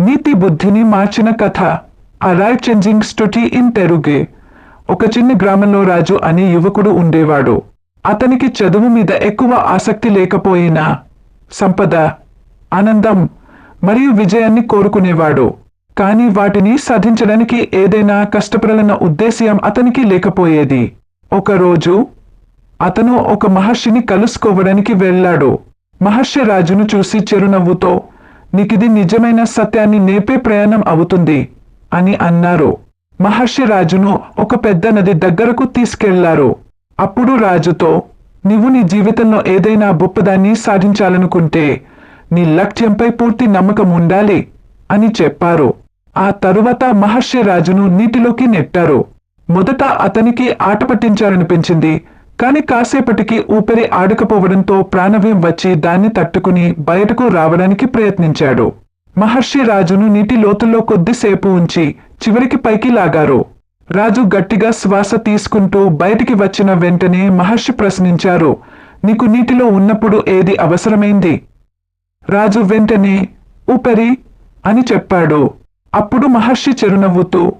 నీతి బుద్ధిని మార్చిన కథ. ఆ లైఫ్ చేంజింగ్ స్టోరీ ఇన్ తెరుగే. ఒక చిన్న గ్రామంలో రాజు అనే యువకుడు ఉండేవాడు. అతనికి చదువు మీద ఎక్కువ ఆసక్తి లేకపోయినా సంపద, ఆనందం మరియు విజయాన్ని కోరుకునేవాడు. కానీ వాటిని సాధించడానికి ఏదైనా కష్టపడాలన్న ఉద్దేశ్యం అతనికి లేకపోయేది. ఒకరోజు అతను ఒక మహర్షిని కలుసుకోవడానికి వెళ్ళాడు. మహర్షి రాజును చూసి చిరునవ్వుతో, "నీకిది నిజమైన సత్యాన్ని నేర్పే ప్రయాణం అవుతుంది" అని అన్నారు. మహర్షి రాజును ఒక పెద్ద నది దగ్గరకు తీసుకెళ్లారు. అప్పుడు రాజుతో, "నీవు నీ జీవితంలో ఏదైనా గొప్పదాన్ని సాధించాలనుకుంటే నీ లక్ష్యంపై పూర్తి నమ్మకం ఉండాలి" అని చెప్పారు. ఆ తరువాత మహర్షి రాజును నీటిలోకి నెట్టారు. మొదట అతనికి ఆట పట్టించాలనిపించింది. కాని కాసేపటికి ఊపిరి ఆడకపోవడంతో ప్రాణభయం వచ్చి దాన్ని తట్టుకుని బయటకు రావడానికి ప్రయత్నించాడు. మహర్షి రాజును నీటి లోతుల్లో కొద్దిసేపు ఉంచి చివరికి పైకి లాగారు. రాజు గట్టిగా శ్వాస తీసుకుంటూ బయటికి వచ్చిన వెంటనే మహర్షి ప్రశ్నించారు, "నీకు నీటిలో ఉన్నప్పుడు ఏది అవసరమైంది?" రాజు వెంటనే ఊపిరి అని చెప్పాడు. అప్పుడు మహర్షి చిరునవ్వుతూ,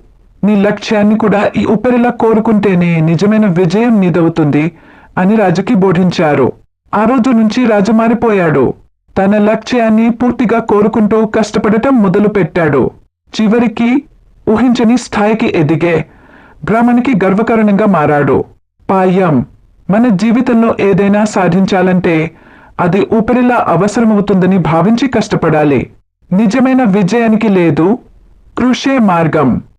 "నీ లక్ష్యాన్ని కూడా ఈ ఊపిరిలా కోరుకుంటేనే నిజమైన విజయం నీదవుతుంది" అని రాజుకి బోధించారు. ఆ రోజు నుంచి రాజు మారిపోయాడు. తన లక్ష్యాన్ని పూర్తిగా కోరుకుంటూ కష్టపడటం మొదలుపెట్టాడు. చివరికి ఊహించని స్థాయికి ఎదిగే గ్రామానికి గర్వకారణంగా మారాడు. పాయం: మన జీవితంలో ఏదైనా సాధించాలంటే అది ఊపిరిలా అవసరమవుతుందని భావించి కష్టపడాలి. నిజమైన విజయానికి లేదు కృషే మార్గం.